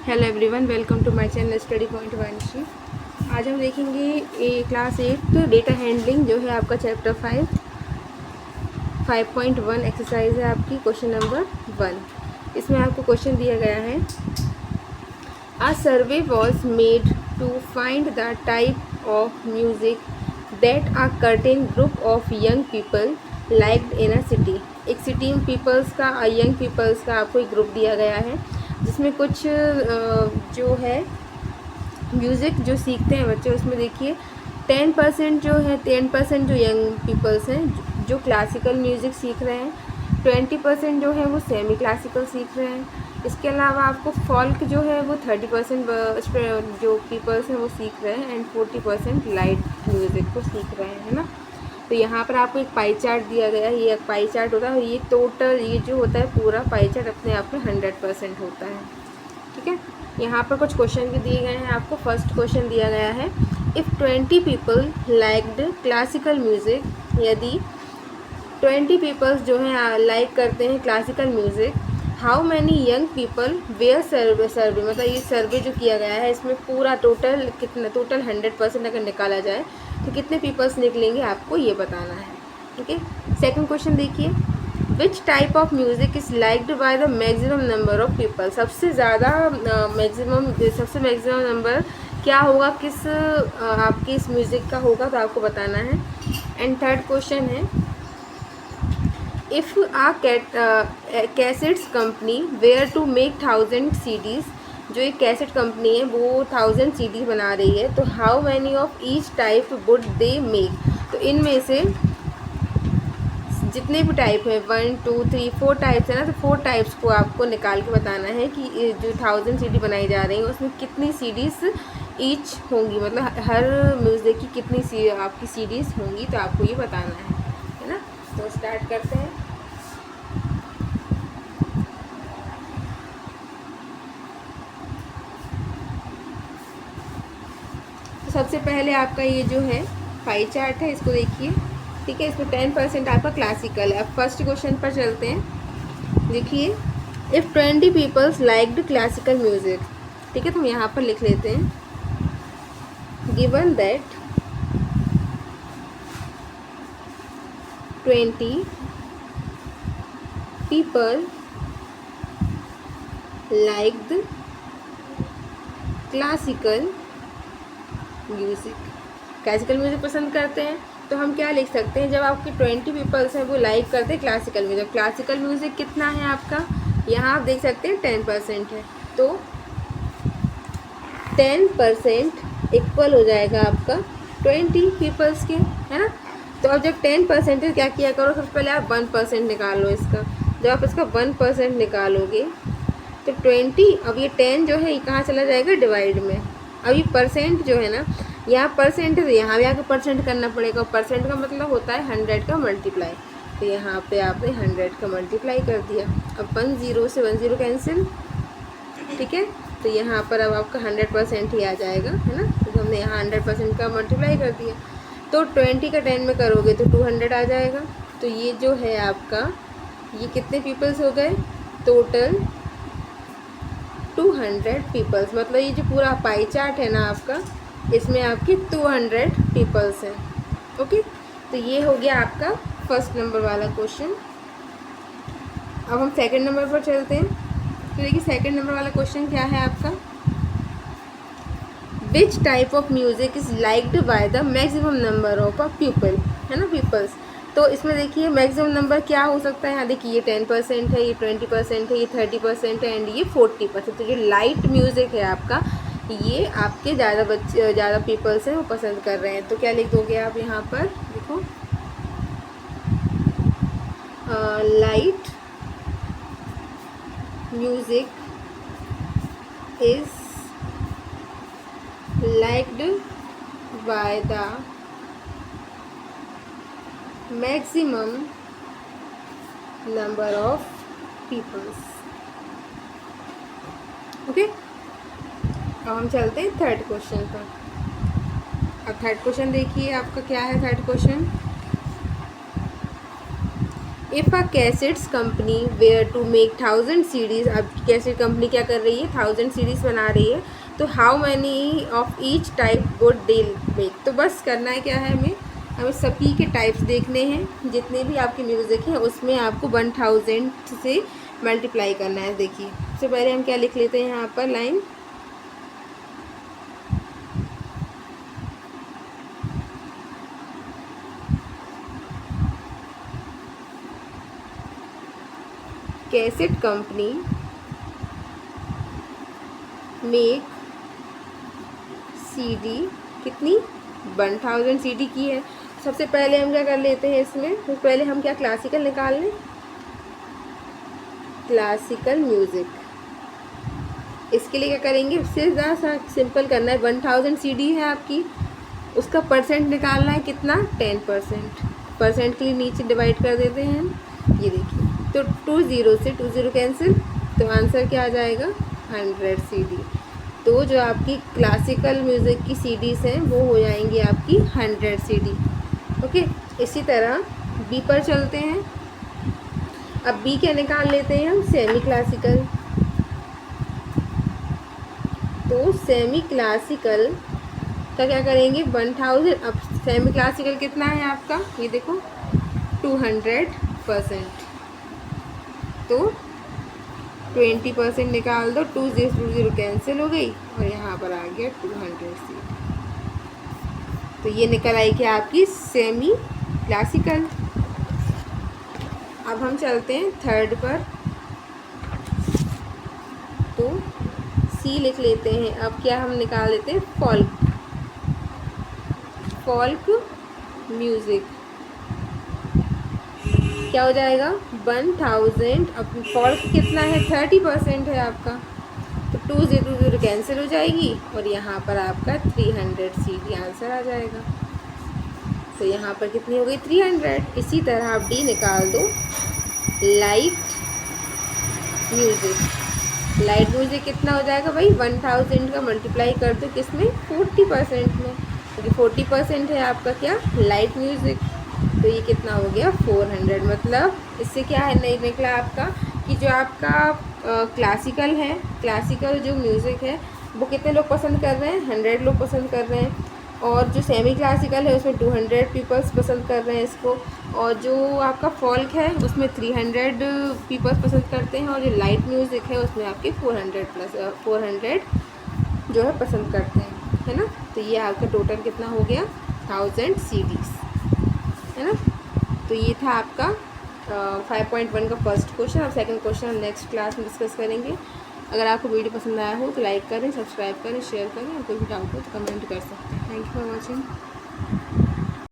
Hello everyone, welcome to my channel study point Vanshi. आज हम देखेंगे क्लास 8 डेटा हैंडलिंग जो है आपका चैप्टर 5.1 एक्सरसाइज है आपकी क्वेश्चन नंबर 1। इसमें आपको क्वेश्चन दिया गया है, a survey was made to find the type of music that a certain group of young people liked in a city. एक सिटी पीपल्स का यंग पीपल्स का आपको एक ग्रुप दिया गया है जिसमें कुछ जो है म्यूज़िक जो सीखते हैं बच्चे, उसमें देखिए 10% जो है 10% जो यंग पीपल्स हैं जो क्लासिकल म्यूज़िक सीख रहे हैं, 20% जो है वो सेमी क्लासिकल सीख रहे हैं। इसके अलावा आपको फॉल्क जो है वो 30% जो पीपल्स हैं वो सीख रहे हैं एंड 40% लाइट म्यूज़िक को सीख रहे हैं, है ना। तो यहाँ पर आपको एक पाई चार्ट दिया गया है, ये एक पाई चार्ट होता है और ये टोटल ये जो होता है पूरा पाई चार्ट अपने आप में 100% होता है, ठीक है। यहाँ पर कुछ क्वेश्चन भी दिए गए हैं आपको। फर्स्ट क्वेश्चन दिया गया है, if 20 people liked classical music, यदि 20 पीपल्स जो हैं लाइक करते हैं classical music, how many young people were survey मतलब ये सर्वे जो किया गया है इसमें पूरा टोटल कितना, टोटल 100% अगर निकाला जाए तो कितने पीपल्स निकलेंगे आपको ये बताना है, ठीक है। सेकंड क्वेश्चन देखिए, which type of music is liked by the maximum number of people. सबसे ज़्यादा सबसे मैक्सिमम नंबर क्या होगा, किस आपके इस म्यूज़िक का होगा, तो आपको बताना है। एंड थर्ड क्वेश्चन है, if a cassettes company were to make 1000 CDs, जो एक कैसेट कंपनी है वो 1000 CDs बना रही है, तो how many of each type would they make. तो इनमें से जितने भी टाइप हैं 1 2 3 4 टाइप्स है ना, तो 4 टाइप्स को आपको निकाल के बताना है कि जो 1000 CD बनाई जा रही हैं उसमें कितनी CDs ईच होंगी, मतलब हर म्यूज़िक की कितनी आपकी CDs होंगी, तो आपको ये बताना है ना। तो स्टार्ट करते हैं। तो सबसे पहले आपका ये जो है पाई चार्ट है, इसको देखिए, ठीक है। इसमें 10% आपका क्लासिकल है। अब फर्स्ट क्वेश्चन पर चलते हैं। देखिए, if 20 peoples liked classical music, ठीक है, तो हम यहाँ पर लिख लेते हैं, given that 20 people liked classical music, classical music पसंद करते हैं, तो हम क्या लिख सकते हैं, जब आपके 20 पीपल्स हैं वो लाइक करते हैं क्लासिकल म्यूज़िक। क्लासिकल म्यूज़िक कितना है आपका, यहाँ आप देख सकते हैं 10% है, तो 10% इक्वल हो जाएगा आपका 20 पीपल्स के, है ना। तो अब जब 10% है, क्या किया करो, सबसे पहले आप 1% निकाल लो इसका। जब आप इसका 1% निकालोगे तो 20, अब ये 10 जो है ये कहाँ चला जाएगा, डिवाइड में। अब ये परसेंट जो है ना, यहाँ परसेंट है तो यहाँ भी आके परसेंट करना पड़ेगा। परसेंट का मतलब होता है 100 का मल्टीप्लाई, तो यहाँ पे आपने 100 का मल्टीप्लाई कर दिया। अब 10 से 10 कैंसिल, ठीक है, तो यहाँ पर अब आपका 100% ही आ जाएगा, है ना। तो हमने यहाँ 100% का मल्टीप्लाई कर दिया, तो 20 का 10 में करोगे तो 200 आ जाएगा। तो ये जो है आपका, ये कितने पीपल्स हो गए, टोटल 200 पीपल्स। मतलब ये जो पूरा पाई चार्ट है ना आपका, इसमें आपके 200 पीपल्स हैं, ओके। तो ये हो गया आपका फर्स्ट नंबर वाला क्वेश्चन। अब हम सेकंड नंबर पर चलते हैं। तो देखिए, सेकंड नंबर वाला क्वेश्चन क्या है आपका, which type of music is liked by the maximum number of a people, है ना, पीपल्स। तो इसमें देखिए मैक्सिमम नंबर क्या हो सकता है, यहाँ देखिए ये 10% है, ये 20% है, ये 30% है एंड ये 40%। तो जो लाइट म्यूज़िक है आपका, ये आपके ज़्यादा पीपल्स हैं वो पसंद कर रहे हैं। तो क्या लिख दोगे आप यहाँ पर, देखो, light music is liked by the maximum number of peoples, okay. अब हम चलते हैं थर्ड क्वेश्चन पर। अब थर्ड क्वेश्चन देखिए आपका क्या है। Third question, if a cassettes company were to make 1000 CDs, अब कैसेट कंपनी क्या कर रही है, 1000 सीडीज बना रही है, तो how many of each type would they make. तो बस करना है क्या है, हमें सभी के टाइप्स देखने हैं, जितने भी आपके म्यूज़िक हैं उसमें आपको 1000 से मल्टीप्लाई करना है। देखिए सबसे पहले हम क्या लिख लेते हैं यहाँ पर line, cassette company make CD कितनी, 1000 सीडी की है। सबसे पहले हम क्या कर लेते हैं इसमें, तो पहले हम क्या क्लासिकल निकाल लें, क्लासिकल म्यूज़िक। इसके लिए क्या करेंगे, इससे ज़्यादा सा सिंपल करना है, 1000 सीडी है आपकी, उसका परसेंट निकालना है कितना, 10%। परसेंट के लिए नीचे डिवाइड कर देते हैं हम, ये देखिए, तो 20 से 20 कैंसिल, तो आंसर क्या आ जाएगा, 100 सीडी। तो जो आपकी क्लासिकल म्यूज़िक की सीडीज़ हैं वो हो जाएंगी आपकी 100 सीडी। ओके, इसी तरह बी पर चलते हैं। अब बी क्या निकाल लेते हैं हम, सेमी क्लासिकल। तो सेमी क्लासिकल का क्या करेंगे, 1000, अब सेमी क्लासिकल कितना है आपका, ये देखो 200%, तो 20% निकाल दो, 20 कैंसिल हो गई और यहाँ पर आ गया 200 सीडी। तो ये निकल आई क्या आपकी सेमी क्लासिकल। अब हम चलते हैं थर्ड पर, तो सी लिख लेते हैं। अब क्या हम निकाल लेते हैं, फोल्क म्यूज़िक, क्या हो जाएगा 1000, अब फोल्क कितना है, 30% है आपका, तो 200 कैंसिल हो जाएगी और यहाँ पर आपका 300 सीडी आंसर आ जाएगा। तो यहाँ पर कितनी हो गई, 300। इसी तरह आप डी निकाल दो, लाइट म्यूज़िक। लाइट म्यूज़िक कितना हो जाएगा भाई, 1000 का मल्टीप्लाई कर दो किसमें, 40% में, क्योंकि 40% है आपका क्या, लाइट म्यूज़िक। तो ये कितना हो गया, 400। मतलब इससे क्या है, नहीं निकला आपका कि जो आपका क्लासिकल है, क्लासिकल जो म्यूज़िक है वो कितने लोग पसंद कर रहे हैं, 100 लोग पसंद कर रहे हैं, और जो सेमी क्लासिकल है उसमें 200 पीपल्स पसंद कर रहे हैं इसको, और जो आपका फोल्क है उसमें 300 पीपल्स पसंद करते हैं, और जो लाइट म्यूज़िक है उसमें आपके 400 जो है पसंद करते हैं, है ना। तो ये आपका टोटल कितना हो गया, 1000 सीडीज़, है ना। तो ये था आपका 5.1 का फर्स्ट क्वेश्चन। अब सेकंड क्वेश्चन हम नेक्स्ट क्लास में डिस्कस करेंगे। अगर आपको वीडियो पसंद आया हो तो लाइक करें, सब्सक्राइब करें, शेयर करें, और कोई भी डाउट हो तो कमेंट कर सकते हैं। Thank you for watching.